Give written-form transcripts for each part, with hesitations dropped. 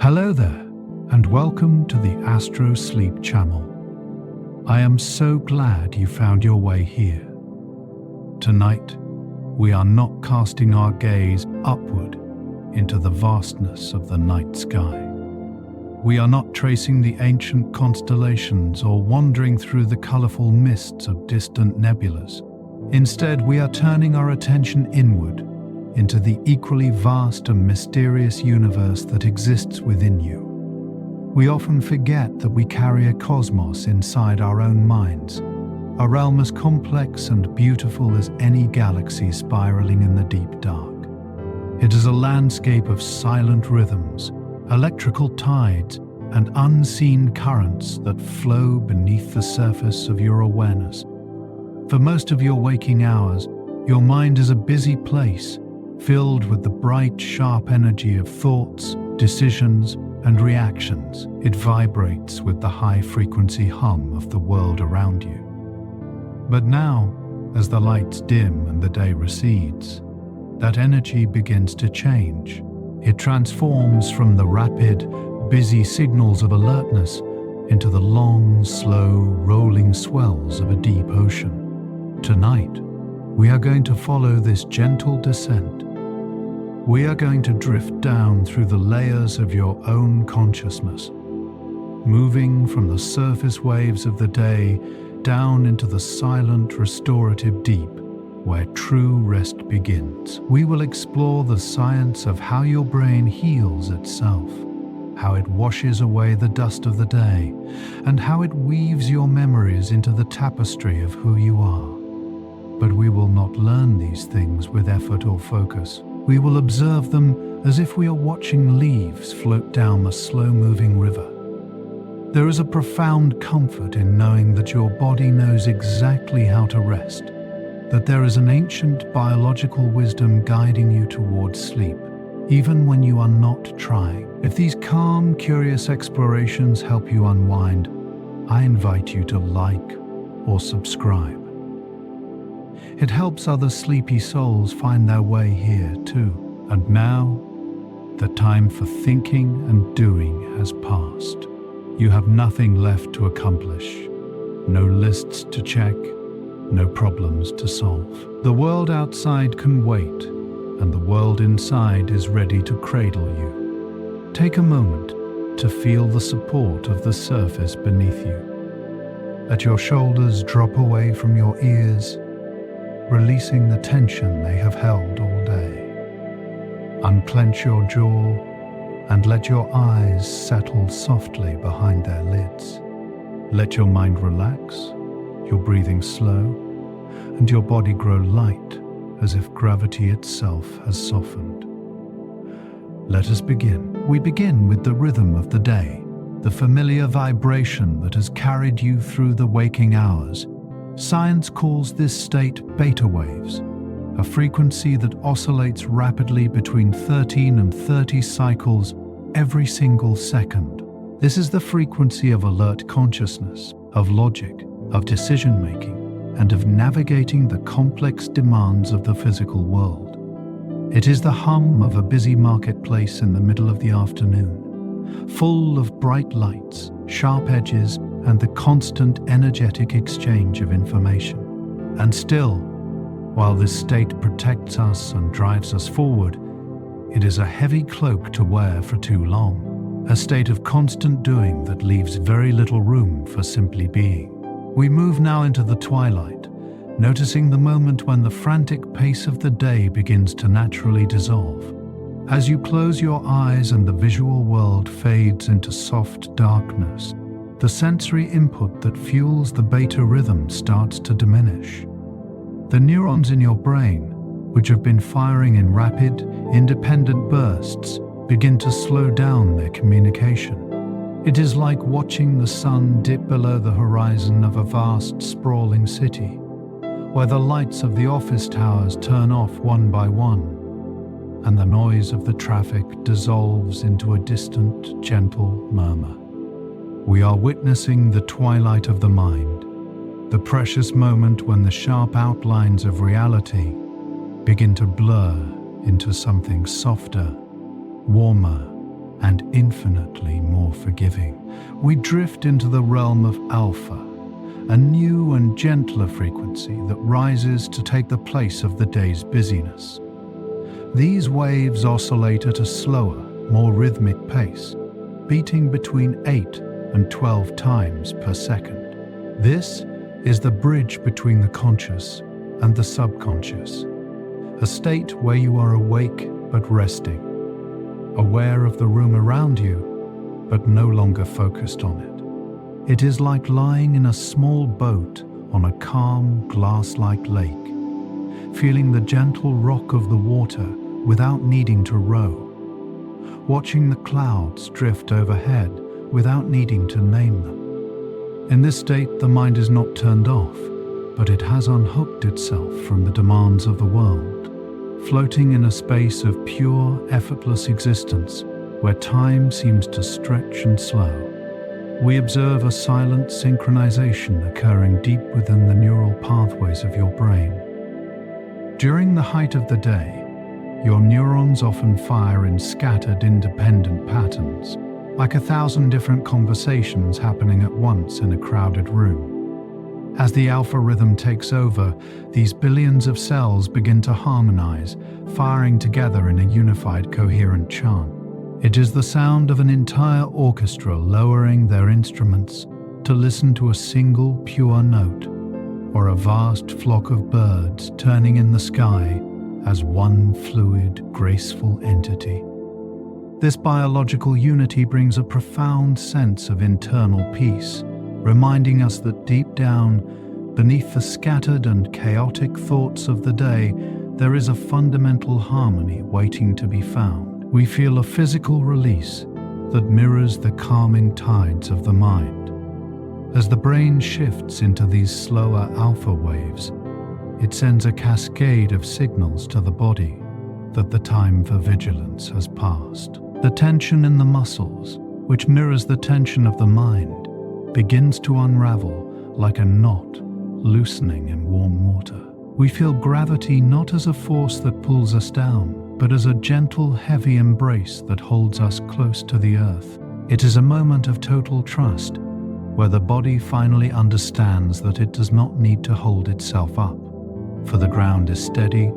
Hello there, and welcome to the AstroSleep channel. I am so glad you found your way here. Tonight, we are not casting our gaze upward into the vastness of the night sky. We are not tracing the ancient constellations or wandering through the colorful mists of distant nebulas. Instead, we are turning our attention inward into the equally vast and mysterious universe that exists within you. We often forget that we carry a cosmos inside our own minds, a realm as complex and beautiful as any galaxy spiraling in the deep dark. It is a landscape of silent rhythms, electrical tides, and unseen currents that flow beneath the surface of your awareness. For most of your waking hours, your mind is a busy place, filled with the bright, sharp energy of thoughts, decisions, and reactions. It vibrates with the high-frequency hum of the world around you. But now, as the lights dim and the day recedes, that energy begins to change. It transforms from the rapid, busy signals of alertness into the long, slow, rolling swells of a deep ocean. Tonight, we are going to follow this gentle descent. We are going to drift down through the layers of your own consciousness, moving from the surface waves of the day down into the silent, restorative deep, where true rest begins. We will explore the science of how your brain heals itself, how it washes away the dust of the day, and how it weaves your memories into the tapestry of who you are. But we will not learn these things with effort or focus. We will observe them as if we are watching leaves float down a slow-moving river. There is a profound comfort in knowing that your body knows exactly how to rest, that there is an ancient biological wisdom guiding you towards sleep, even when you are not trying. If these calm, curious explorations help you unwind, I invite you to like or subscribe. It helps other sleepy souls find their way here too. And now, the time for thinking and doing has passed. You have nothing left to accomplish, no lists to check, no problems to solve. The world outside can wait, and the world inside is ready to cradle you. Take a moment to feel the support of the surface beneath you. Let your shoulders drop away from your ears, releasing the tension they have held all day. Unclench your jaw and let your eyes settle softly behind their lids. Let your mind relax, your breathing slow, and your body grow light as if gravity itself has softened. Let us begin. We begin with the rhythm of the day, the familiar vibration that has carried you through the waking hours. Science calls this state beta waves, a frequency that oscillates rapidly between 13 and 30 cycles every single second. This is the frequency of alert consciousness, of logic, of decision-making, and of navigating the complex demands of the physical world. It is the hum of a busy marketplace in the middle of the afternoon, full of bright lights, sharp edges, and the constant energetic exchange of information. And still, while this state protects us and drives us forward, it is a heavy cloak to wear for too long, a state of constant doing that leaves very little room for simply being. We move now into the twilight, noticing the moment when the frantic pace of the day begins to naturally dissolve. As you close your eyes and the visual world fades into soft darkness, the sensory input that fuels the beta rhythm starts to diminish. The neurons in your brain, which have been firing in rapid, independent bursts, begin to slow down their communication. It is like watching the sun dip below the horizon of a vast, sprawling city, where the lights of the office towers turn off one by one, and the noise of the traffic dissolves into a distant, gentle murmur. We are witnessing the twilight of the mind, the precious moment when the sharp outlines of reality begin to blur into something softer, warmer, and infinitely more forgiving. We drift into the realm of Alpha, a new and gentler frequency that rises to take the place of the day's busyness. These waves oscillate at a slower, more rhythmic pace, beating between 8 and 12 times per second. This is the bridge between the conscious and the subconscious, a state where you are awake but resting, aware of the room around you but no longer focused on it. It is like lying in a small boat on a calm, glass-like lake, feeling the gentle rock of the water without needing to row, watching the clouds drift overhead without needing to name them. In this state, the mind is not turned off, but it has unhooked itself from the demands of the world, floating in a space of pure, effortless existence where time seems to stretch and slow. We observe a silent synchronization occurring deep within the neural pathways of your brain. During the height of the day, your neurons often fire in scattered, independent patterns, like 1,000 different conversations happening at once in a crowded room. As the alpha rhythm takes over, these billions of cells begin to harmonize, firing together in a unified, coherent chant. It is the sound of an entire orchestra lowering their instruments to listen to a single pure note, or a vast flock of birds turning in the sky as one fluid, graceful entity. This biological unity brings a profound sense of internal peace, reminding us that deep down, beneath the scattered and chaotic thoughts of the day, there is a fundamental harmony waiting to be found. We feel a physical release that mirrors the calming tides of the mind. As the brain shifts into these slower alpha waves, it sends a cascade of signals to the body that the time for vigilance has passed. The tension in the muscles, which mirrors the tension of the mind, begins to unravel like a knot loosening in warm water. We feel gravity not as a force that pulls us down, but as a gentle, heavy embrace that holds us close to the earth. It is a moment of total trust, where the body finally understands that it does not need to hold itself up. For the ground is steady,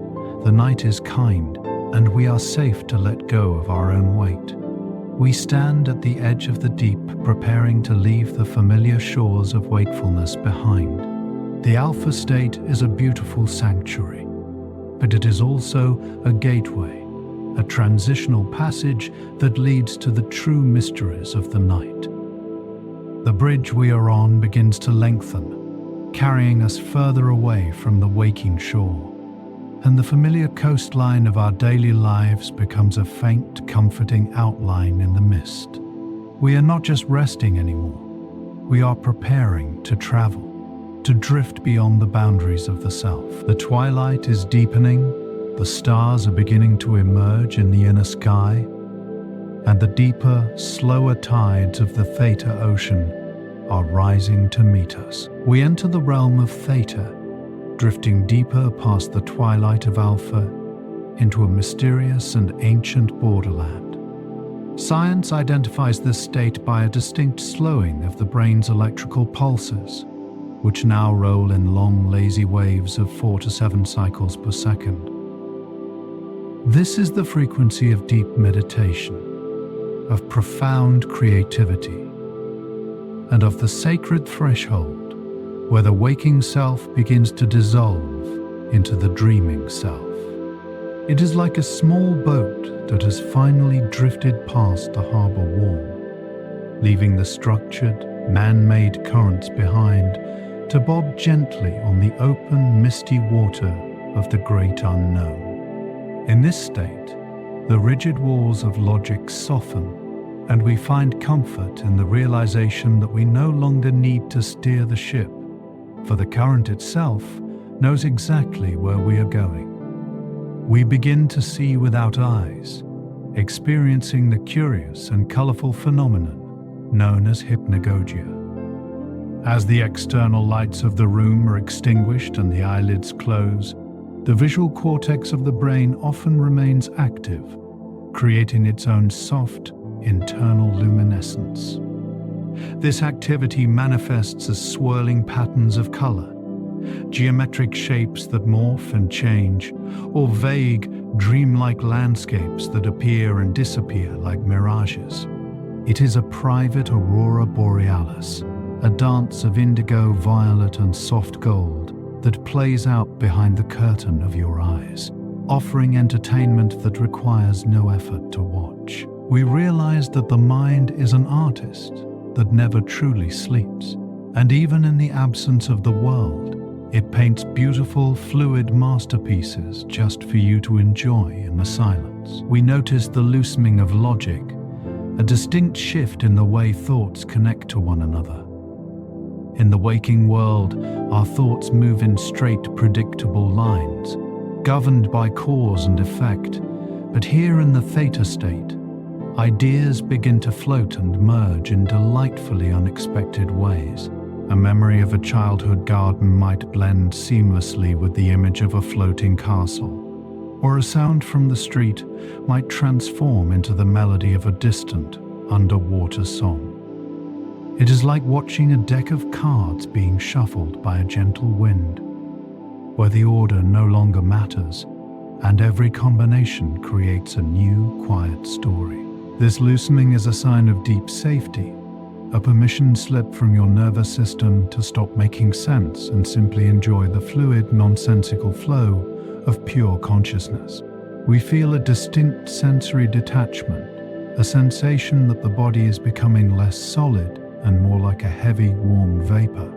the night is kind, and we are safe to let go of our own weight. We stand at the edge of the deep, preparing to leave the familiar shores of wakefulness behind. The alpha state is a beautiful sanctuary, but it is also a gateway, a transitional passage that leads to the true mysteries of the night. The bridge we are on begins to lengthen, carrying us further away from the waking shore, and the familiar coastline of our daily lives becomes a faint, comforting outline in the mist. We are not just resting anymore. We are preparing to travel, to drift beyond the boundaries of the self. The twilight is deepening, the stars are beginning to emerge in the inner sky, and the deeper, slower tides of the Theta ocean are rising to meet us. We enter the realm of Theta, drifting deeper past the twilight of Alpha into a mysterious and ancient borderland. Science identifies this state by a distinct slowing of the brain's electrical pulses, which now roll in long, lazy waves of 4 to 7 cycles per second. This is the frequency of deep meditation, of profound creativity, and of the sacred threshold where the waking self begins to dissolve into the dreaming self. It is like a small boat that has finally drifted past the harbor wall, leaving the structured, man-made currents behind to bob gently on the open, misty water of the great unknown. In this state, the rigid walls of logic soften, and we find comfort in the realization that we no longer need to steer the ship, for the current itself knows exactly where we are going. We begin to see without eyes, experiencing the curious and colorful phenomenon known as hypnagogia. As the external lights of the room are extinguished and the eyelids close, the visual cortex of the brain often remains active, creating its own soft, internal luminescence. This activity manifests as swirling patterns of color, geometric shapes that morph and change, or vague, dreamlike landscapes that appear and disappear like mirages. It is a private aurora borealis, a dance of indigo, violet, and soft gold that plays out behind the curtain of your eyes, offering entertainment that requires no effort to watch. We realize that the mind is an artist that never truly sleeps, and even in the absence of the world, it paints beautiful, fluid masterpieces just for you to enjoy in the silence. We notice the loosening of logic, a distinct shift in the way thoughts connect to one another. In the waking world, our thoughts move in straight, predictable lines, governed by cause and effect. But here in the theta state, ideas begin to float and merge in delightfully unexpected ways. A memory of a childhood garden might blend seamlessly with the image of a floating castle, or a sound from the street might transform into the melody of a distant, underwater song. It is like watching a deck of cards being shuffled by a gentle wind, where the order no longer matters, and every combination creates a new, quiet story. This loosening is a sign of deep safety, a permission slip from your nervous system to stop making sense and simply enjoy the fluid, nonsensical flow of pure consciousness. We feel a distinct sensory detachment, a sensation that the body is becoming less solid and more like a heavy, warm vapor.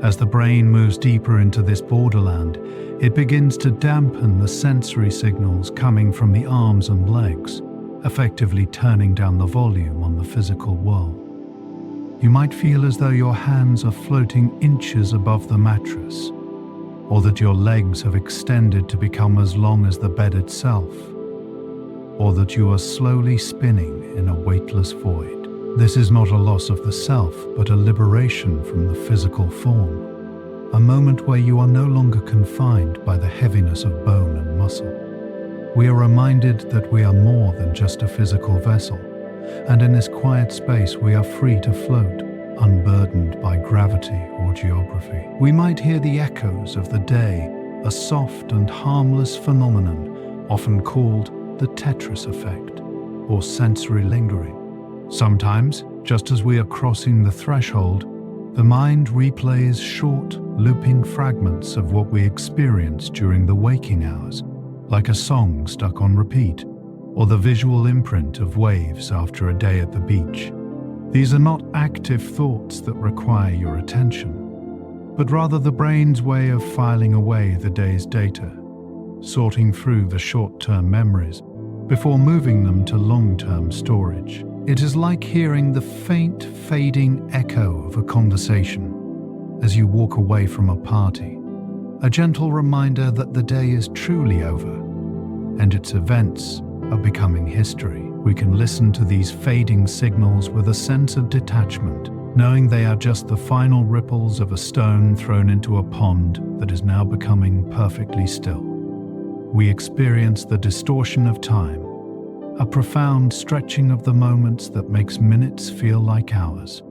As the brain moves deeper into this borderland, it begins to dampen the sensory signals coming from the arms and legs, effectively turning down the volume on the physical world. You might feel as though your hands are floating inches above the mattress, or that your legs have extended to become as long as the bed itself, or that you are slowly spinning in a weightless void. This is not a loss of the self, but a liberation from the physical form, a moment where you are no longer confined by the heaviness of bone and muscle. We are reminded that we are more than just a physical vessel, and in this quiet space we are free to float, unburdened by gravity or geography. We might hear the echoes of the day, a soft and harmless phenomenon often called the Tetris effect, or sensory lingering. Sometimes, just as we are crossing the threshold, the mind replays short, looping fragments of what we experienced during the waking hours, like a song stuck on repeat, or the visual imprint of waves after a day at the beach. These are not active thoughts that require your attention, but rather the brain's way of filing away the day's data, sorting through the short-term memories before moving them to long-term storage. It is like hearing the faint, fading echo of a conversation as you walk away from a party, a gentle reminder that the day is truly over and its events are becoming history. We can listen to these fading signals with a sense of detachment, knowing they are just the final ripples of a stone thrown into a pond that is now becoming perfectly still. We experience the distortion of time, a profound stretching of the moments that makes minutes feel like hours.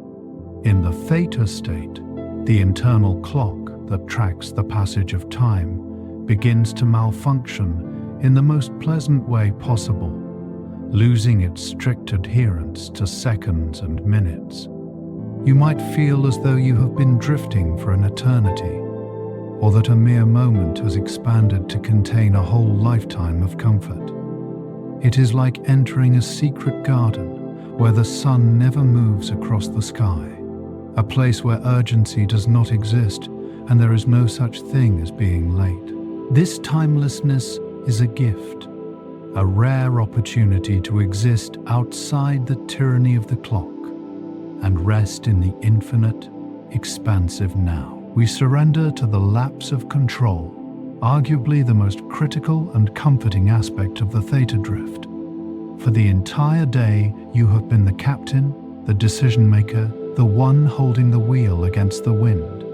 In the theta state, the internal clock that tracks the passage of time begins to malfunction in the most pleasant way possible, losing its strict adherence to seconds and minutes. You might feel as though you have been drifting for an eternity, or that a mere moment has expanded to contain a whole lifetime of comfort. It is like entering a secret garden where the sun never moves across the sky, a place where urgency does not exist and there is no such thing as being late. This timelessness is a gift, a rare opportunity to exist outside the tyranny of the clock and rest in the infinite, expansive now. We surrender to the lapse of control, arguably the most critical and comforting aspect of the theta drift. For the entire day, you have been the captain, the decision maker, the one holding the wheel against the wind.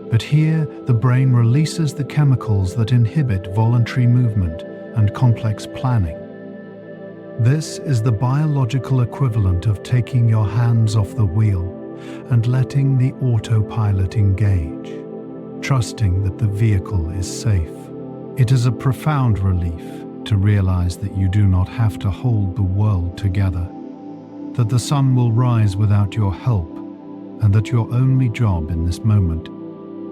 But here, the brain releases the chemicals that inhibit voluntary movement and complex planning. This is the biological equivalent of taking your hands off the wheel and letting the autopilot engage, trusting that the vehicle is safe. It is a profound relief to realize that you do not have to hold the world together, that the sun will rise without your help, and that your only job in this moment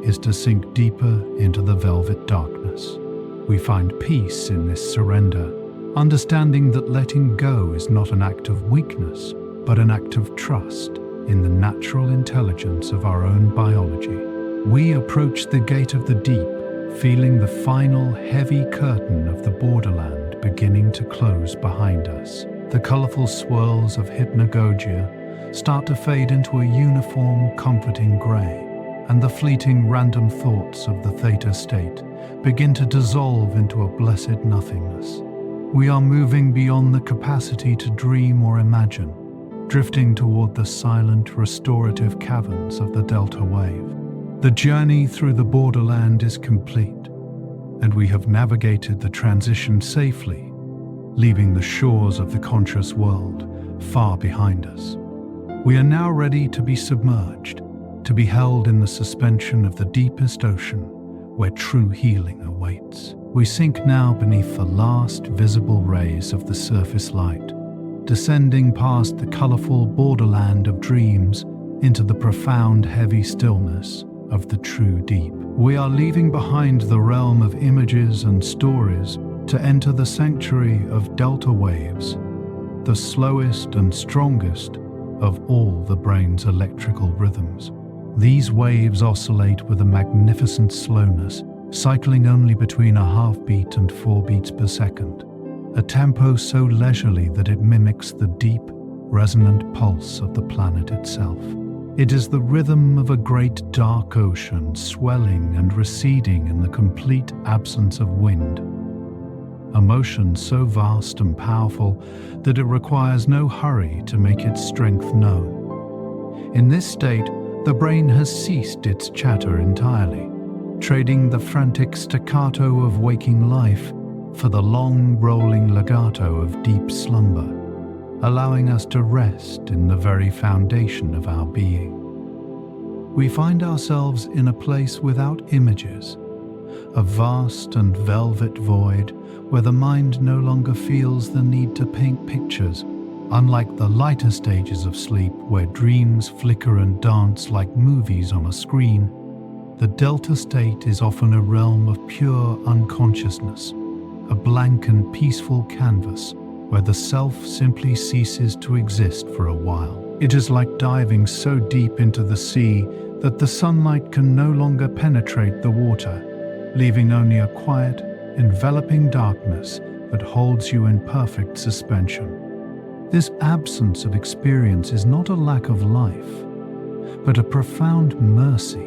is to sink deeper into the velvet darkness. We find peace in this surrender, understanding that letting go is not an act of weakness, but an act of trust in the natural intelligence of our own biology. We approach the gate of the deep, feeling the final heavy curtain of the Borderland beginning to close behind us. The colorful swirls of Hypnagogia start to fade into a uniform, comforting gray, and the fleeting random thoughts of the Theta state begin to dissolve into a blessed nothingness. We are moving beyond the capacity to dream or imagine, drifting toward the silent, restorative caverns of the delta wave. The journey through the Borderland is complete, and we have navigated the transition safely, leaving the shores of the conscious world far behind us. We are now ready to be submerged, to be held in the suspension of the deepest ocean, where true healing awaits. We sink now beneath the last visible rays of the surface light, descending past the colorful borderland of dreams into the profound, heavy stillness of the true deep. We are leaving behind the realm of images and stories to enter the sanctuary of delta waves, the slowest and strongest of all the brain's electrical rhythms. These waves oscillate with a magnificent slowness, cycling only between a half-beat and 4 beats per second, a tempo so leisurely that it mimics the deep, resonant pulse of the planet itself. It is the rhythm of a great dark ocean, swelling and receding in the complete absence of wind. A motion so vast and powerful that it requires no hurry to make its strength known. In this state, the brain has ceased its chatter entirely, trading the frantic staccato of waking life for the long, rolling legato of deep slumber, allowing us to rest in the very foundation of our being. We find ourselves in a place without images, a vast and velvet void where the mind no longer feels the need to paint pictures. Unlike the lighter stages of sleep, where dreams flicker and dance like movies on a screen, the delta state is often a realm of pure unconsciousness, a blank and peaceful canvas where the self simply ceases to exist for a while. It is like diving so deep into the sea that the sunlight can no longer penetrate the water, leaving only a quiet, enveloping darkness that holds you in perfect suspension. This absence of experience is not a lack of life, but a profound mercy,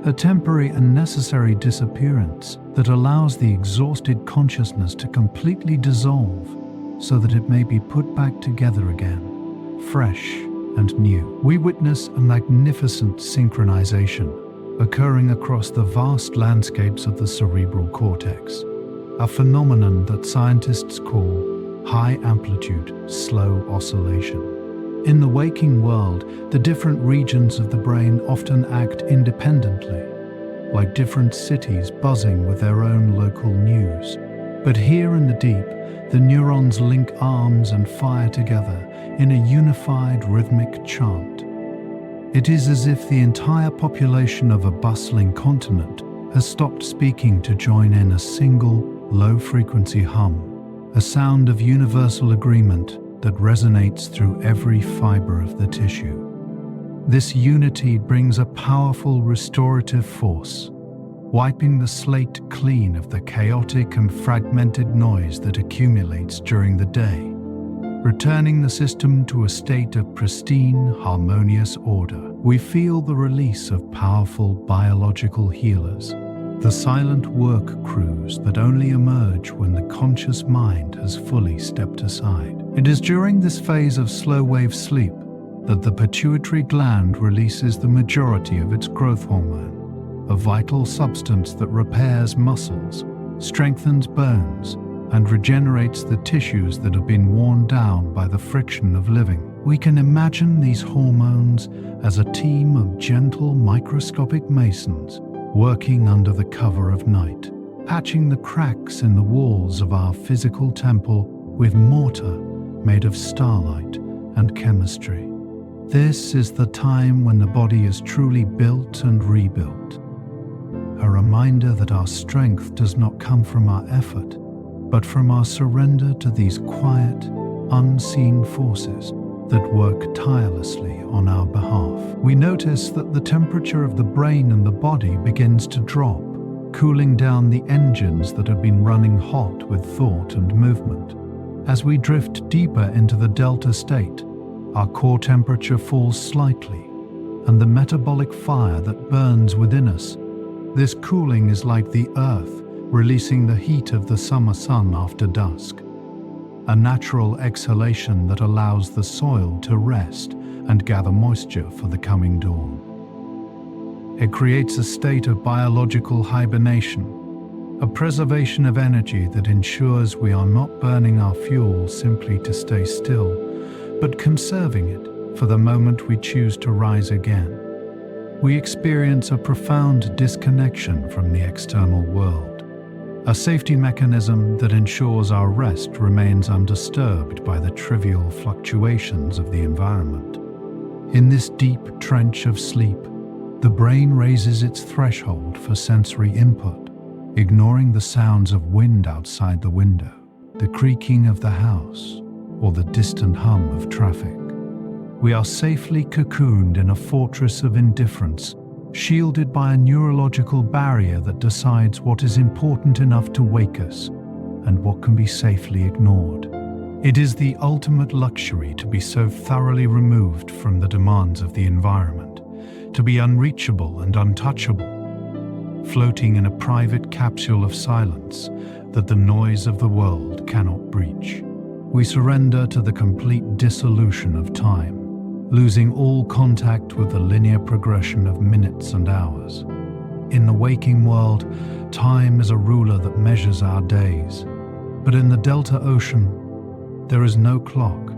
a temporary and necessary disappearance that allows the exhausted consciousness to completely dissolve so that it may be put back together again, fresh and new. We witness a magnificent synchronization occurring across the vast landscapes of the cerebral cortex, a phenomenon that scientists call high-amplitude, slow oscillation. In the waking world, the different regions of the brain often act independently, like different cities buzzing with their own local news. But here in the deep, the neurons link arms and fire together in a unified rhythmic chant. It is as if the entire population of a bustling continent has stopped speaking to join in a single, low-frequency hum, a sound of universal agreement that resonates through every fiber of the tissue. This unity brings a powerful restorative force, wiping the slate clean of the chaotic and fragmented noise that accumulates during the day, returning the system to a state of pristine, harmonious order. We feel the release of powerful biological healers, the silent work crews that only emerge when the conscious mind has fully stepped aside. It is during this phase of slow-wave sleep that the pituitary gland releases the majority of its growth hormone, a vital substance that repairs muscles, strengthens bones, and regenerates the tissues that have been worn down by the friction of living. We can imagine these hormones as a team of gentle microscopic masons working under the cover of night, patching the cracks in the walls of our physical temple with mortar made of starlight and chemistry. This is the time when the body is truly built and rebuilt. A reminder that our strength does not come from our effort, but from our surrender to these quiet, unseen forces that work tirelessly on our behalf. We notice that the temperature of the brain and the body begins to drop, cooling down the engines that have been running hot with thought and movement. As we drift deeper into the delta state, our core temperature falls slightly, and the metabolic fire that burns within us. This cooling is like the earth releasing the heat of the summer sun after dusk, a natural exhalation that allows the soil to rest and gather moisture for the coming dawn. It creates a state of biological hibernation, a preservation of energy that ensures we are not burning our fuel simply to stay still, but conserving it for the moment we choose to rise again. We experience a profound disconnection from the external world, a safety mechanism that ensures our rest remains undisturbed by the trivial fluctuations of the environment. In this deep trench of sleep, the brain raises its threshold for sensory input, ignoring the sounds of wind outside the window, the creaking of the house, or the distant hum of traffic. We are safely cocooned in a fortress of indifference, shielded by a neurological barrier that decides what is important enough to wake us and what can be safely ignored. It is the ultimate luxury to be so thoroughly removed from the demands of the environment, to be unreachable and untouchable, floating in a private capsule of silence that the noise of the world cannot breach. We surrender to the complete dissolution of time, losing all contact with the linear progression of minutes and hours. In the waking world, time is a ruler that measures our days. But in the Delta Ocean, there is no clock,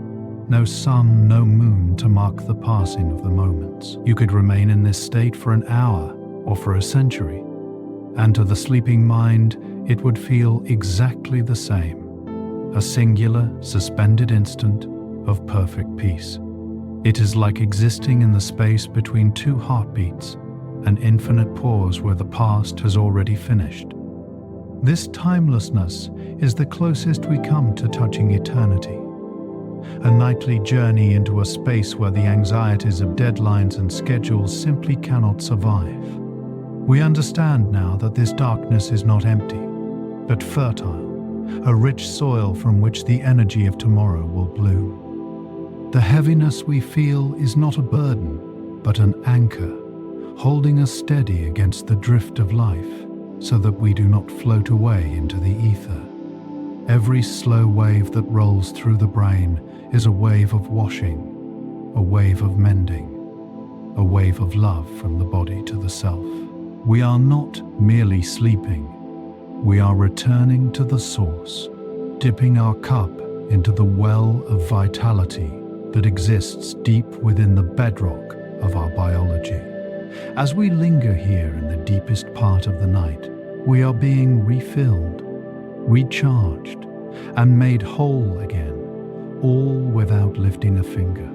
no sun, no moon to mark the passing of the moments. You could remain in this state for an hour or for a century, and to the sleeping mind, it would feel exactly the same, a singular, suspended instant of perfect peace. It is like existing in the space between two heartbeats, an infinite pause where the past has already finished. This timelessness is the closest we come to touching eternity, a nightly journey into a space where the anxieties of deadlines and schedules simply cannot survive. We understand now that this darkness is not empty, but fertile, a rich soil from which the energy of tomorrow will bloom. The heaviness we feel is not a burden, but an anchor, holding us steady against the drift of life, so that we do not float away into the ether. Every slow wave that rolls through the brain is a wave of washing, a wave of mending, a wave of love from the body to the self. We are not merely sleeping, we are returning to the source, dipping our cup into the well of vitality that exists deep within the bedrock of our biology. As we linger here in the deepest part of the night, we are being refilled, recharged, and made whole again, all without lifting a finger,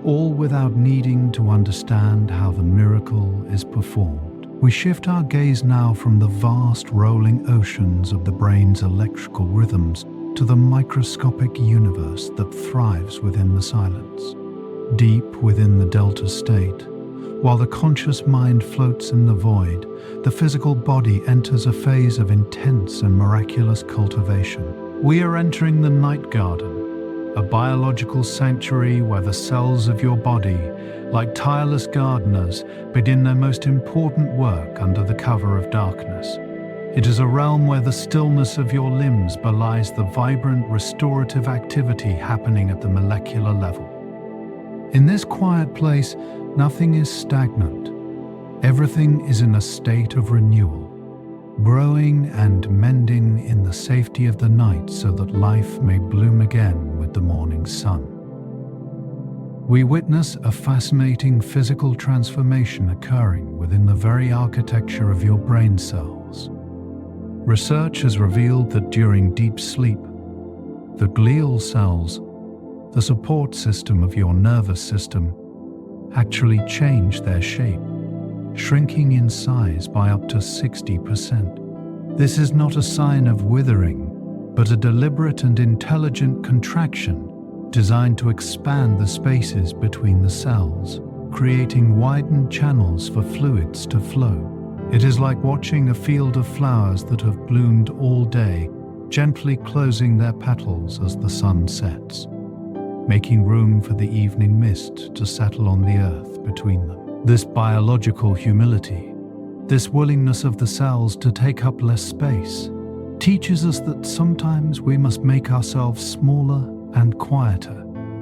all without needing to understand how the miracle is performed. We shift our gaze now from the vast rolling oceans of the brain's electrical rhythms to the microscopic universe that thrives within the silence. Deep within the delta state, while the conscious mind floats in the void, the physical body enters a phase of intense and miraculous cultivation. We are entering the night garden, a biological sanctuary where the cells of your body, like tireless gardeners, begin their most important work under the cover of darkness. It is a realm where the stillness of your limbs belies the vibrant restorative activity happening at the molecular level. In this quiet place, nothing is stagnant. Everything is in a state of renewal. growing and mending in the safety of the night so that life may bloom again with the morning sun. We witness a fascinating physical transformation occurring within the very architecture of your brain cells. Research has revealed that during deep sleep, the glial cells, the support system of your nervous system, actually change their shape, shrinking in size by up to 60%. This is not a sign of withering, but a deliberate and intelligent contraction designed to expand the spaces between the cells, creating widened channels for fluids to flow. It is like watching a field of flowers that have bloomed all day, gently closing their petals as the sun sets, making room for the evening mist to settle on the earth between them. This biological humility, this willingness of the cells to take up less space, teaches us that sometimes we must make ourselves smaller and quieter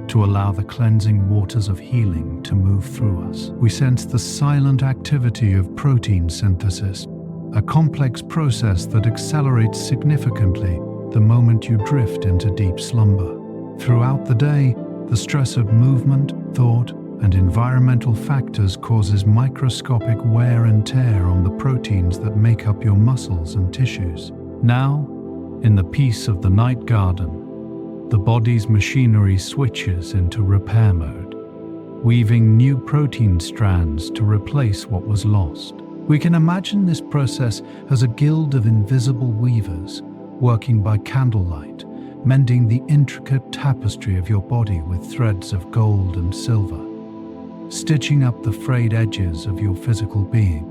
to allow the cleansing waters of healing to move through us. We sense the silent activity of protein synthesis, a complex process that accelerates significantly the moment you drift into deep slumber. Throughout the day, the stress of movement, thought, and environmental factors causes microscopic wear and tear on the proteins that make up your muscles and tissues. Now, in the peace of the night garden, the body's machinery switches into repair mode, weaving new protein strands to replace what was lost. We can imagine this process as a guild of invisible weavers working by candlelight, mending the intricate tapestry of your body with threads of gold and silver, stitching up the frayed edges of your physical being.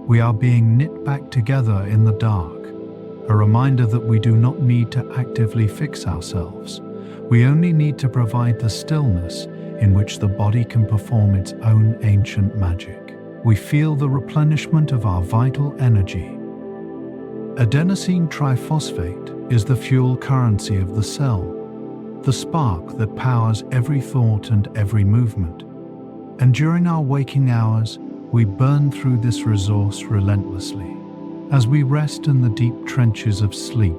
We are being knit back together in the dark, a reminder that we do not need to actively fix ourselves. We only need to provide the stillness in which the body can perform its own ancient magic. We feel the replenishment of our vital energy. Adenosine triphosphate is the fuel currency of the cell, the spark that powers every thought and every movement. And during our waking hours, we burn through this resource relentlessly. As we rest in the deep trenches of sleep,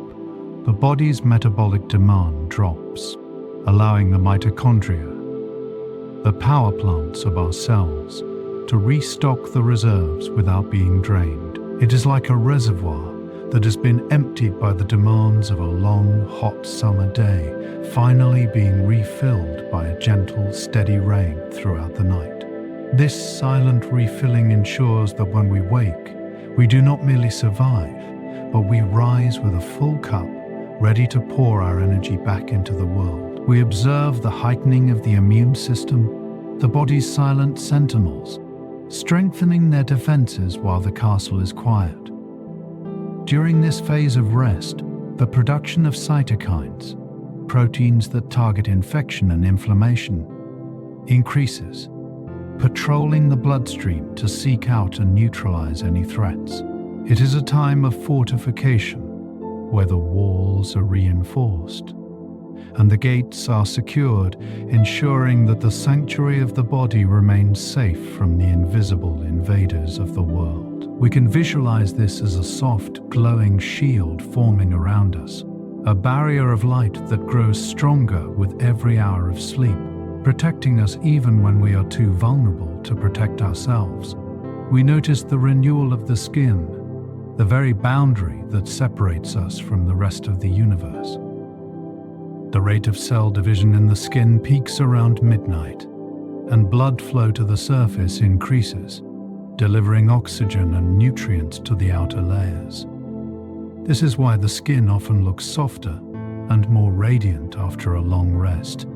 the body's metabolic demand drops, allowing the mitochondria, the power plants of our cells, to restock the reserves without being drained. It is like a reservoir that has been emptied by the demands of a long, hot summer day, finally being refilled by a gentle, steady rain throughout the night. This silent refilling ensures that when we wake, we do not merely survive, but we rise with a full cup, ready to pour our energy back into the world. We observe the heightening of the immune system, the body's silent sentinels, strengthening their defenses while the castle is quiet. During this phase of rest, the production of cytokines, proteins that target infection and inflammation, increases, patrolling the bloodstream to seek out and neutralize any threats. It is a time of fortification, where the walls are reinforced and the gates are secured, ensuring that the sanctuary of the body remains safe from the invisible invaders of the world. We can visualize this as a soft, glowing shield forming around us, a barrier of light that grows stronger with every hour of sleep, protecting us even when we are too vulnerable to protect ourselves. We notice the renewal of the skin, the very boundary that separates us from the rest of the universe. The rate of cell division in the skin peaks around midnight, and blood flow to the surface increases, delivering oxygen and nutrients to the outer layers. This is why the skin often looks softer and more radiant after a long rest.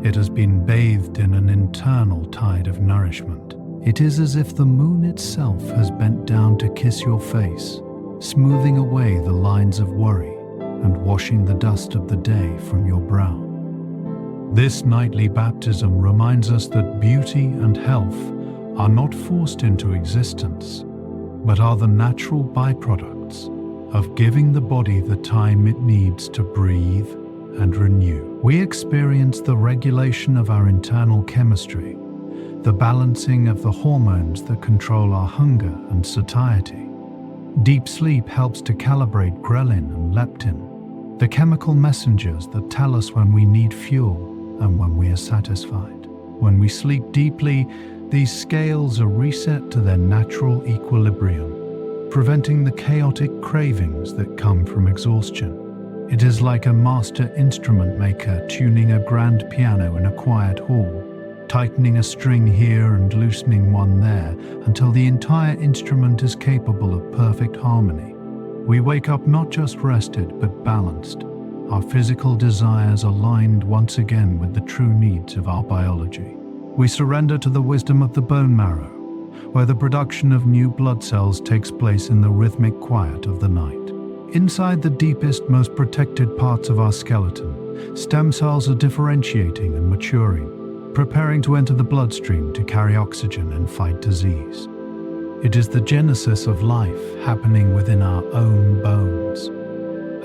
It has been bathed in an internal tide of nourishment. It is as if the moon itself has bent down to kiss your face, smoothing away the lines of worry and washing the dust of the day from your brow. This nightly baptism reminds us that beauty and health are not forced into existence, but are the natural byproducts of giving the body the time it needs to breathe and renew. We experience the regulation of our internal chemistry, the balancing of the hormones that control our hunger and satiety, Deep sleep helps to calibrate ghrelin and leptin, the chemical messengers that tell us when we need fuel and when we are satisfied. When we sleep deeply, these scales are reset to their natural equilibrium, preventing the chaotic cravings that come from exhaustion. It is like a master instrument maker tuning a grand piano in a quiet hall, tightening a string here and loosening one there until the entire instrument is capable of perfect harmony. We wake up not just rested but balanced, our physical desires aligned once again with the true needs of our biology. We surrender to the wisdom of the bone marrow, where the production of new blood cells takes place in the rhythmic quiet of the night. Inside the deepest, most protected parts of our skeleton, stem cells are differentiating and maturing, preparing to enter the bloodstream to carry oxygen and fight disease. It is the genesis of life happening within our own bones,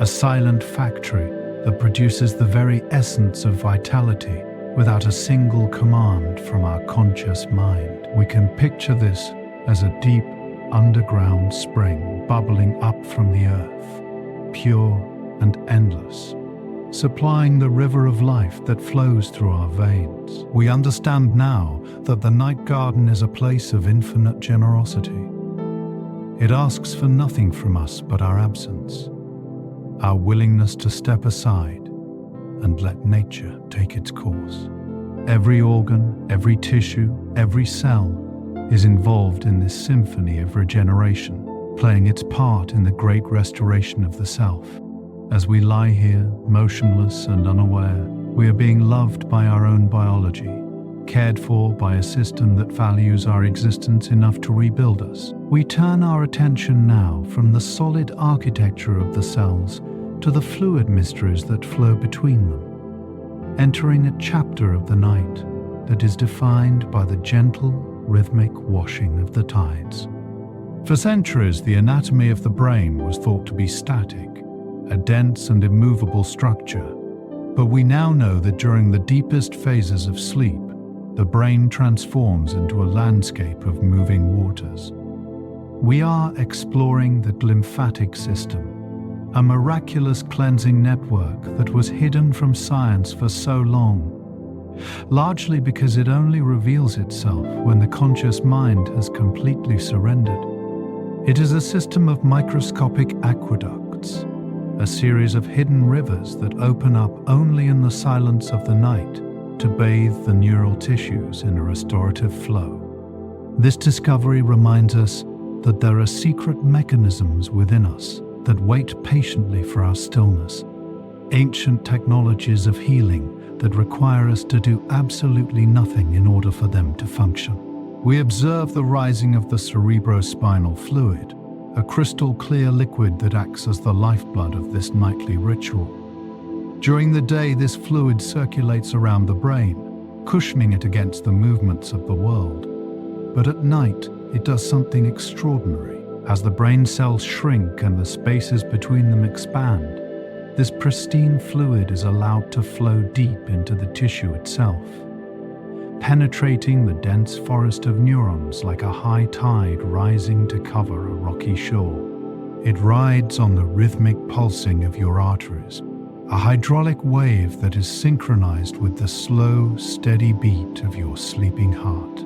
a silent factory that produces the very essence of vitality without a single command from our conscious mind. We can picture this as a deep underground spring bubbling up from the earth, pure and endless, supplying the river of life that flows through our veins. We understand now that the night garden is a place of infinite generosity. It asks for nothing from us but our absence, our willingness to step aside and let nature take its course. Every organ, every tissue, every cell is involved in this symphony of regeneration, playing its part in the great restoration of the self. As we lie here, motionless and unaware, we are being loved by our own biology, cared for by a system that values our existence enough to rebuild us. We turn our attention now from the solid architecture of the cells to the fluid mysteries that flow between them, entering a chapter of the night that is defined by the gentle, rhythmic washing of the tides. For centuries, the anatomy of the brain was thought to be static, a dense and immovable structure, but we now know that during the deepest phases of sleep, the brain transforms into a landscape of moving waters. We are exploring the glymphatic system, a miraculous cleansing network that was hidden from science for so long, largely because it only reveals itself when the conscious mind has completely surrendered. It is a system of microscopic aqueducts, a series of hidden rivers that open up only in the silence of the night to bathe the neural tissues in a restorative flow. This discovery reminds us that there are secret mechanisms within us that wait patiently for our stillness, ancient technologies of healing that require us to do absolutely nothing in order for them to function. We observe the rising of the cerebrospinal fluid, a crystal clear liquid that acts as the lifeblood of this nightly ritual. During the day, this fluid circulates around the brain, cushioning it against the movements of the world. But at night, it does something extraordinary. As the brain cells shrink and the spaces between them expand, this pristine fluid is allowed to flow deep into the tissue itself, penetrating the dense forest of neurons like a high tide rising to cover a rocky shore. It rides on the rhythmic pulsing of your arteries, a hydraulic wave that is synchronized with the slow, steady beat of your sleeping heart.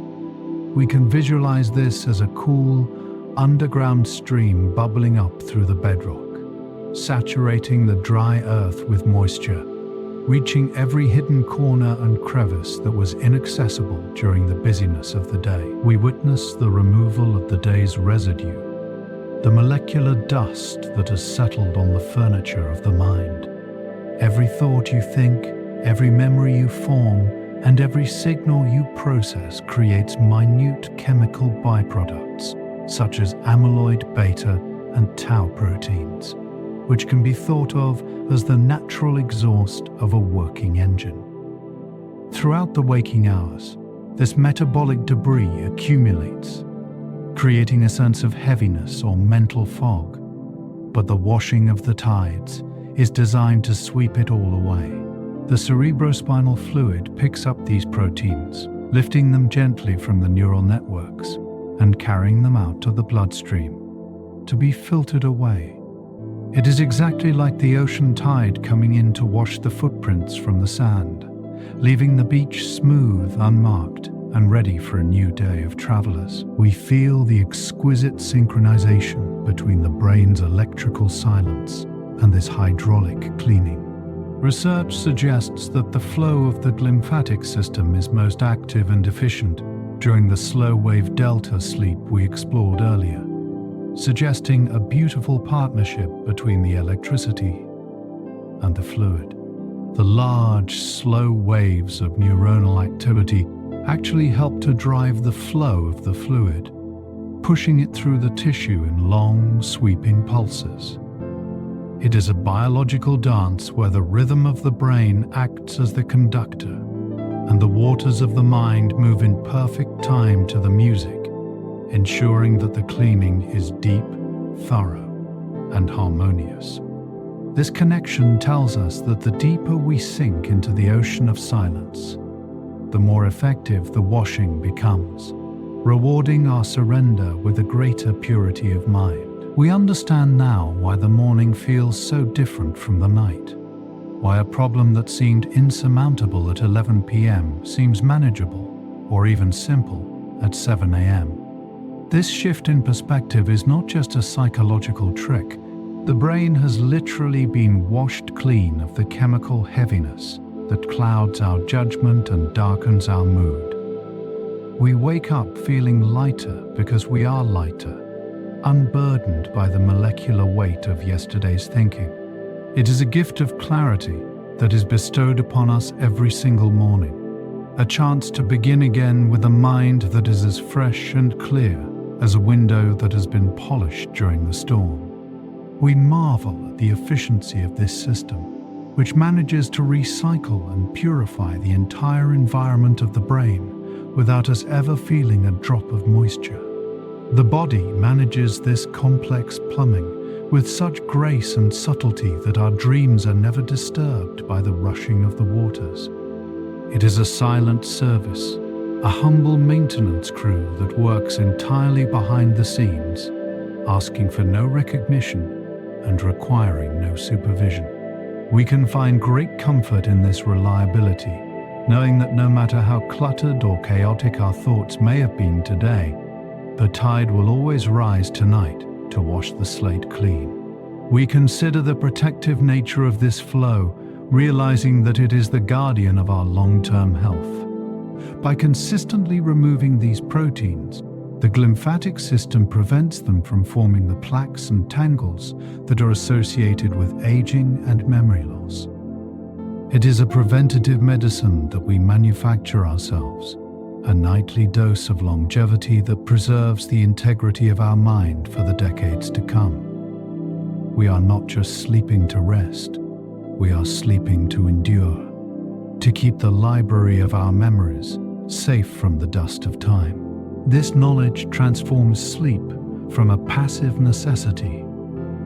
We can visualize this as a cool, underground stream bubbling up through the bedrock, saturating the dry earth with moisture, reaching every hidden corner and crevice that was inaccessible during the busyness of the day. We witness the removal of the day's residue, the molecular dust that has settled on the furniture of the mind. Every thought you think, every memory you form, and every signal you process creates minute chemical byproducts, such as amyloid beta and tau proteins, which can be thought of as the natural exhaust of a working engine. Throughout the waking hours, this metabolic debris accumulates, creating a sense of heaviness or mental fog, but the washing of the tides is designed to sweep it all away. The cerebrospinal fluid picks up these proteins, lifting them gently from the neural networks and carrying them out to the bloodstream. to be filtered away. It is exactly like the ocean tide coming in to wash the footprints from the sand, leaving the beach smooth, unmarked, and ready for a new day of travelers. We feel the exquisite synchronization between the brain's electrical silence and this hydraulic cleaning. Research suggests that the flow of the glymphatic system is most active and efficient during the slow-wave delta sleep we explored earlier, suggesting a beautiful partnership between the electricity and the fluid. The large, slow waves of neuronal activity actually help to drive the flow of the fluid, pushing it through the tissue in long, sweeping pulses. It is a biological dance where the rhythm of the brain acts as the conductor, and the waters of the mind move in perfect time to the music, ensuring that the cleaning is deep, thorough, and harmonious. This connection tells us that the deeper we sink into the ocean of silence, the more effective the washing becomes, rewarding our surrender with a greater purity of mind. We understand now why the morning feels so different from the night, why a problem that seemed insurmountable at 11 p.m. seems manageable, or even simple, at 7 a.m. This shift in perspective is not just a psychological trick. The brain has literally been washed clean of the chemical heaviness that clouds our judgment and darkens our mood. We wake up feeling lighter because we are lighter, unburdened by the molecular weight of yesterday's thinking. It is a gift of clarity that is bestowed upon us every single morning, a chance to begin again with a mind that is as fresh and clear as a window that has been polished during the storm. We marvel at the efficiency of this system, which manages to recycle and purify the entire environment of the brain without us ever feeling a drop of moisture. The body manages this complex plumbing with such grace and subtlety that our dreams are never disturbed by the rushing of the waters. It is a silent service, a humble maintenance crew that works entirely behind the scenes, asking for no recognition and requiring no supervision. We can find great comfort in this reliability, knowing that no matter how cluttered or chaotic our thoughts may have been today, the tide will always rise tonight to wash the slate clean. We consider the protective nature of this flow, realizing that it is the guardian of our long-term health. By consistently removing these proteins, the glymphatic system prevents them from forming the plaques and tangles that are associated with aging and memory loss. It is a preventative medicine that we manufacture ourselves, a nightly dose of longevity that preserves the integrity of our mind for the decades to come. We are not just sleeping to rest, we are sleeping to endure, to keep the library of our memories safe from the dust of time. This knowledge transforms sleep from a passive necessity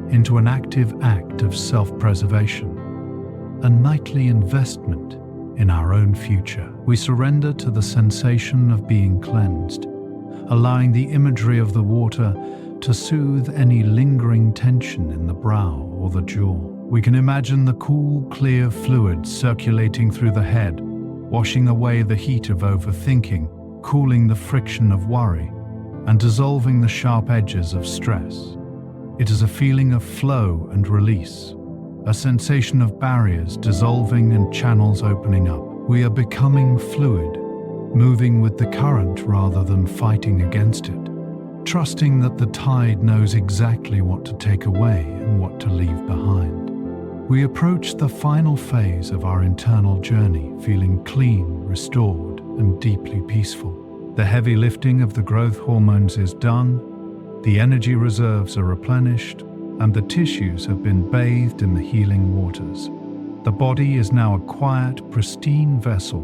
into an active act of self-preservation, a nightly investment in our own future. We surrender to the sensation of being cleansed, allowing the imagery of the water to soothe any lingering tension in the brow or the jaw. We can imagine the cool, clear fluid circulating through the head, washing away the heat of overthinking, cooling the friction of worry, and dissolving the sharp edges of stress. It is a feeling of flow and release, a sensation of barriers dissolving and channels opening up. We are becoming fluid, moving with the current rather than fighting against it, trusting that the tide knows exactly what to take away and what to leave behind. We approach the final phase of our internal journey, feeling clean, restored, and deeply peaceful. The heavy lifting of the growth hormones is done, the energy reserves are replenished, and the tissues have been bathed in the healing waters. The body is now a quiet, pristine vessel,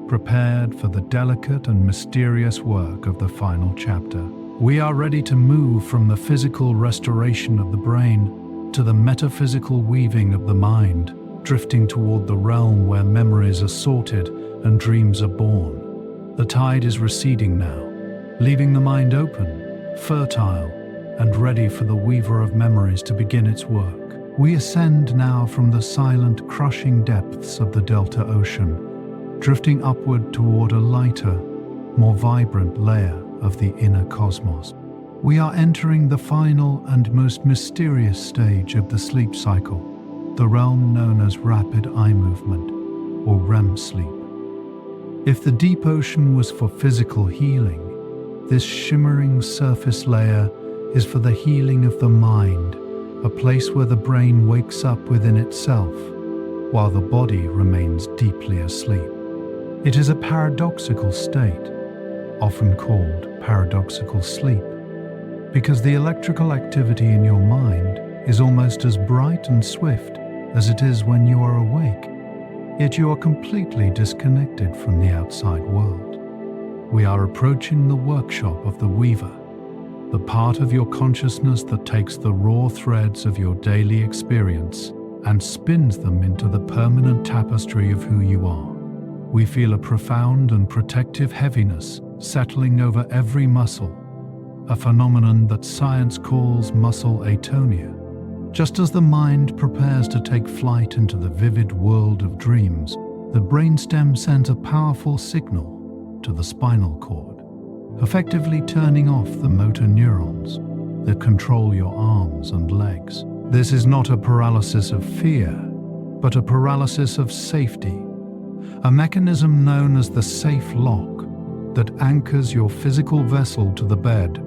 prepared for the delicate and mysterious work of the final chapter. We are ready to move from the physical restoration of the brain to the metaphysical weaving of the mind, drifting toward the realm where memories are sorted and dreams are born. The tide is receding now, leaving the mind open, fertile, and ready for the weaver of memories to begin its work. We ascend now from the silent, crushing depths of the Delta Ocean, drifting upward toward a lighter, more vibrant layer of the inner cosmos. We are entering the final and most mysterious stage of the sleep cycle, the realm known as rapid eye movement, or REM sleep. If the deep ocean was for physical healing, this shimmering surface layer is for the healing of the mind, a place where the brain wakes up within itself, while the body remains deeply asleep. It is a paradoxical state, often called paradoxical sleep, because the electrical activity in your mind is almost as bright and swift as it is when you are awake, yet you are completely disconnected from the outside world. We are approaching the workshop of the weaver, the part of your consciousness that takes the raw threads of your daily experience and spins them into the permanent tapestry of who you are. We feel a profound and protective heaviness settling over every muscle, a phenomenon that science calls muscle atonia. Just as the mind prepares to take flight into the vivid world of dreams, the brainstem sends a powerful signal to the spinal cord, effectively turning off the motor neurons that control your arms and legs. This is not a paralysis of fear, but a paralysis of safety, a mechanism known as the safe lock that anchors your physical vessel to the bed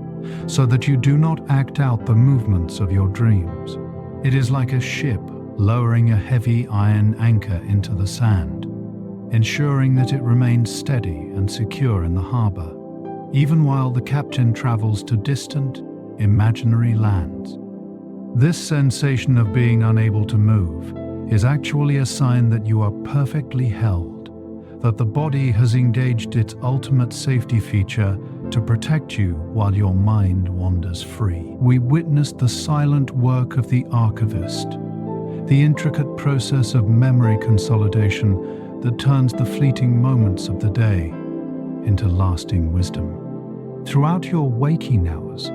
so that you do not act out the movements of your dreams. It is like a ship lowering a heavy iron anchor into the sand, ensuring that it remains steady and secure in the harbor, even while the captain travels to distant, imaginary lands. This sensation of being unable to move is actually a sign that you are perfectly held, that the body has engaged its ultimate safety feature to protect you while your mind wanders free. We witnessed the silent work of the archivist, the intricate process of memory consolidation that turns the fleeting moments of the day into lasting wisdom. Throughout your waking hours,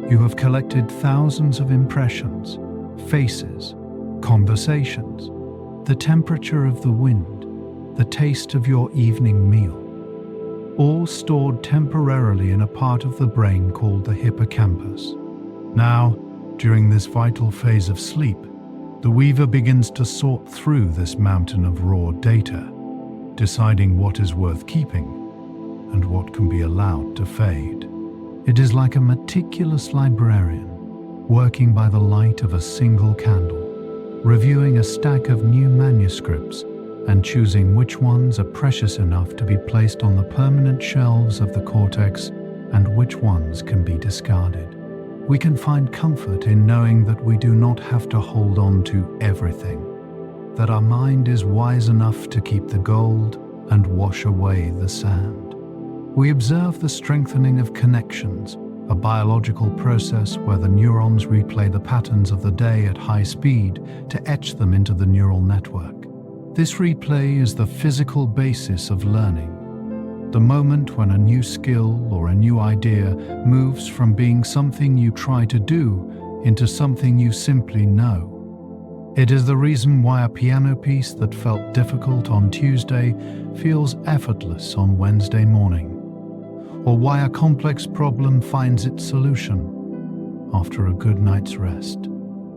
you have collected thousands of impressions, faces, conversations, the temperature of the wind, the taste of your evening meal, all stored temporarily in a part of the brain called the hippocampus. Now, during this vital phase of sleep, the weaver begins to sort through this mountain of raw data, deciding what is worth keeping and what can be allowed to fade. It is like a meticulous librarian working by the light of a single candle, reviewing a stack of new manuscripts and choosing which ones are precious enough to be placed on the permanent shelves of the cortex and which ones can be discarded. We can find comfort in knowing that we do not have to hold on to everything, that our mind is wise enough to keep the gold and wash away the sand. We observe the strengthening of connections, a biological process where the neurons replay the patterns of the day at high speed to etch them into the neural network. This replay is the physical basis of learning, the moment when a new skill or a new idea moves from being something you try to do into something you simply know. It is the reason why a piano piece that felt difficult on Tuesday feels effortless on Wednesday morning, or why a complex problem finds its solution after a good night's rest.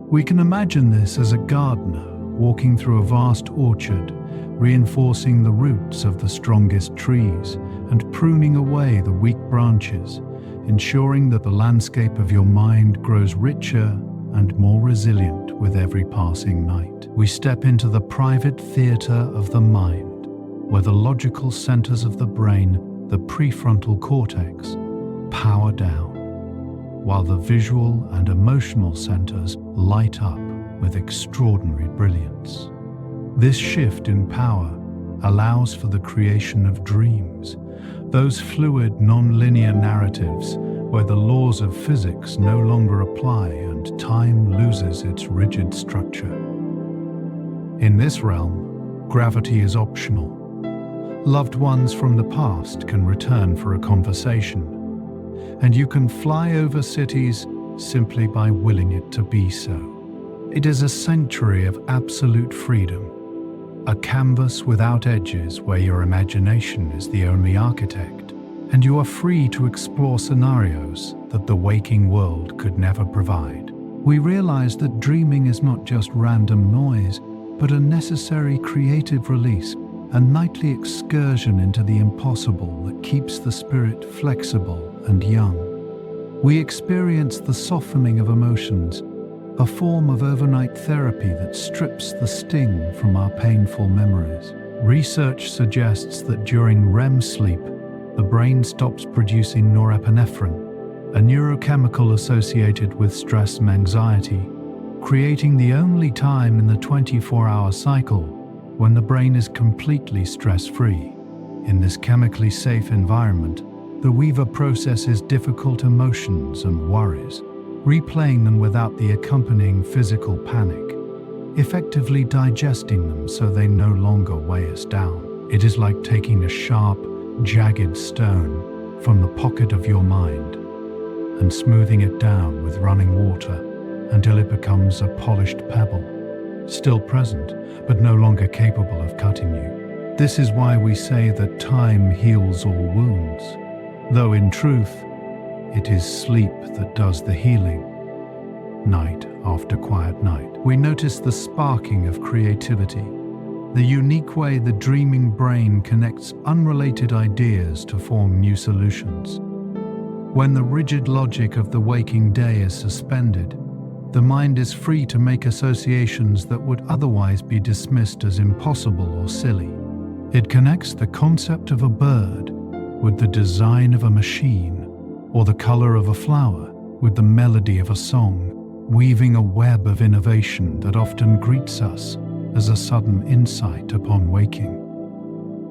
We can imagine this as a gardener walking through a vast orchard, reinforcing the roots of the strongest trees and pruning away the weak branches, ensuring that the landscape of your mind grows richer and more resilient with every passing night. We step into the private theater of the mind, where the logical centers of the brain, the prefrontal cortex, power down, while the visual and emotional centers light up with extraordinary brilliance. This shift in power allows for the creation of dreams, those fluid, non-linear narratives where the laws of physics no longer apply and time loses its rigid structure. In this realm, gravity is optional. Loved ones from the past can return for a conversation, and you can fly over cities simply by willing it to be so. It is a sanctuary of absolute freedom, a canvas without edges where your imagination is the only architect, and you are free to explore scenarios that the waking world could never provide. We realize that dreaming is not just random noise, but a necessary creative release, a nightly excursion into the impossible that keeps the spirit flexible and young. We experience the softening of emotions, a form of overnight therapy that strips the sting from our painful memories. Research suggests that during REM sleep, the brain stops producing norepinephrine, a neurochemical associated with stress and anxiety, creating the only time in the 24-hour cycle when the brain is completely stress-free. In this chemically safe environment, the Weaver processes difficult emotions and worries, replaying them without the accompanying physical panic, effectively digesting them so they no longer weigh us down. It is like taking a sharp, jagged stone from the pocket of your mind and smoothing it down with running water until it becomes a polished pebble, still present, but no longer capable of cutting you. This is why we say that time heals all wounds, though in truth, it is sleep that does the healing. Night after quiet night, we notice the sparking of creativity, the unique way the dreaming brain connects unrelated ideas to form new solutions. When the rigid logic of the waking day is suspended, the mind is free to make associations that would otherwise be dismissed as impossible or silly. It connects the concept of a bird with the design of a machine, or the color of a flower with the melody of a song, weaving a web of innovation that often greets us as a sudden insight upon waking.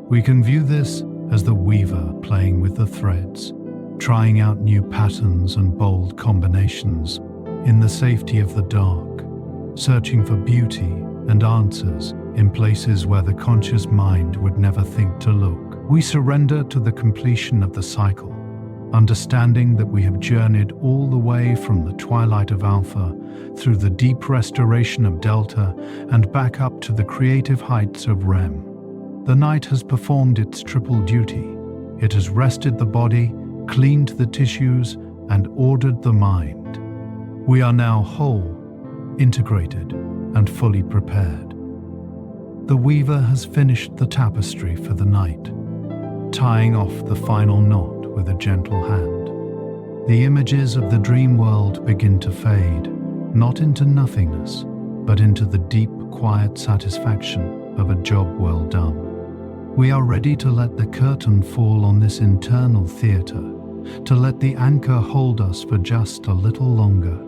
We can view this as the weaver playing with the threads, trying out new patterns and bold combinations in the safety of the dark, searching for beauty and answers in places where the conscious mind would never think to look. We surrender to the completion of the cycle, understanding that we have journeyed all the way from the twilight of Alpha through the deep restoration of Delta and back up to the creative heights of REM. The night has performed its triple duty. It has rested the body, cleaned the tissues, and ordered the mind. We are now whole, integrated, and fully prepared. The weaver has finished the tapestry for the night, tying off the final knot with a gentle hand. The images of the dream world begin to fade, not into nothingness, but into the deep, quiet satisfaction of a job well done. We are ready to let the curtain fall on this internal theater, to let the anchor hold us for just a little longer,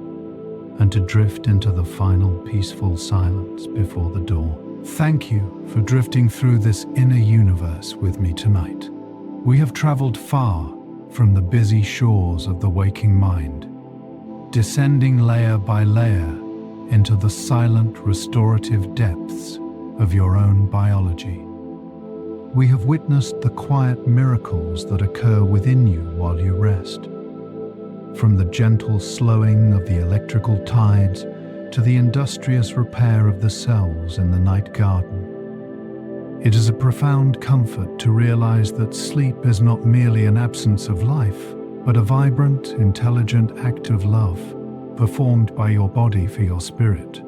and to drift into the final peaceful silence before the dawn. Thank you for drifting through this inner universe with me tonight. We have traveled far from the busy shores of the waking mind, descending layer by layer into the silent restorative depths of your own biology. We have witnessed the quiet miracles that occur within you while you rest, from the gentle slowing of the electrical tides to the industrious repair of the cells in the night garden. It is a profound comfort to realize that sleep is not merely an absence of life, but a vibrant, intelligent act of love performed by your body for your spirit.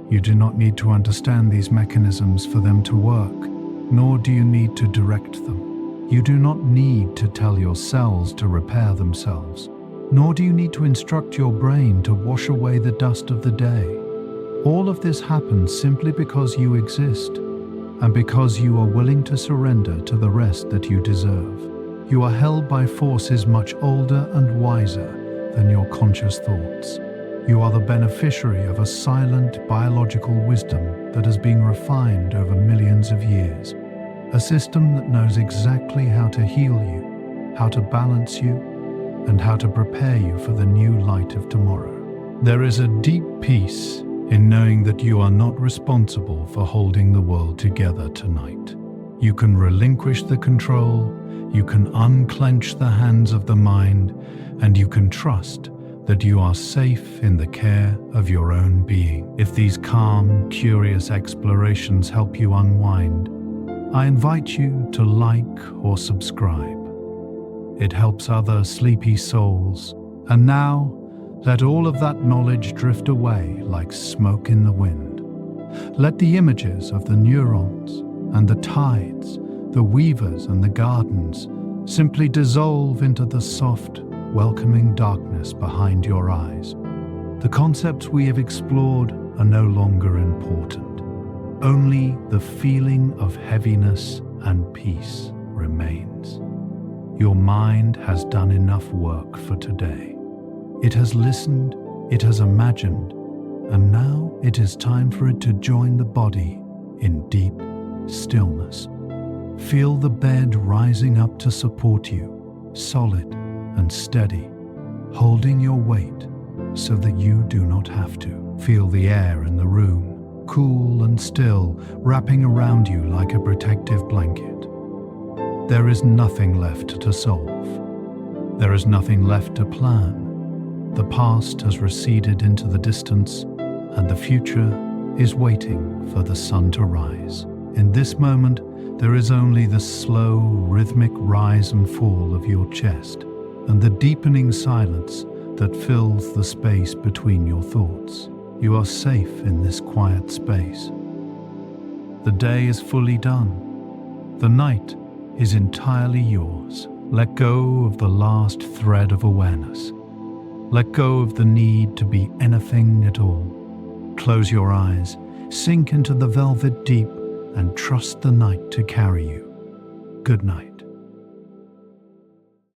You do not need to understand these mechanisms for them to work, nor do you need to direct them. You do not need to tell your cells to repair themselves, nor do you need to instruct your brain to wash away the dust of the day. All of this happens simply because you exist, and because you are willing to surrender to the rest that you deserve. You are held by forces much older and wiser than your conscious thoughts. You are the beneficiary of a silent biological wisdom that has been refined over millions of years. A system that knows exactly how to heal you, how to balance you, and how to prepare you for the new light of tomorrow. There is a deep peace in knowing that you are not responsible for holding the world together tonight. You can relinquish the control, you can unclench the hands of the mind, and you can trust that you are safe in the care of your own being. If these calm, curious explorations help you unwind, I invite you to like or subscribe. It helps other sleepy souls. And now, let all of that knowledge drift away like smoke in the wind. Let the images of the neurons and the tides, the weavers and the gardens simply dissolve into the soft, welcoming darkness behind your eyes. The concepts we have explored are no longer important. Only the feeling of heaviness and peace remains. Your mind has done enough work for today. It has listened, it has imagined, and now it is time for it to join the body in deep stillness. Feel the bed rising up to support you, solid and steady, holding your weight so that you do not have to. Feel the air in the room, cool and still, wrapping around you like a protective blanket. There is nothing left to solve. There is nothing left to plan. The past has receded into the distance, and the future is waiting for the sun to rise. In this moment, there is only the slow, rhythmic rise and fall of your chest, and the deepening silence that fills the space between your thoughts. You are safe in this quiet space. The day is fully done. The night is entirely yours. Let go of the last thread of awareness. Let go of the need to be anything at all. Close your eyes, sink into the velvet deep, and trust the night to carry you. Good night.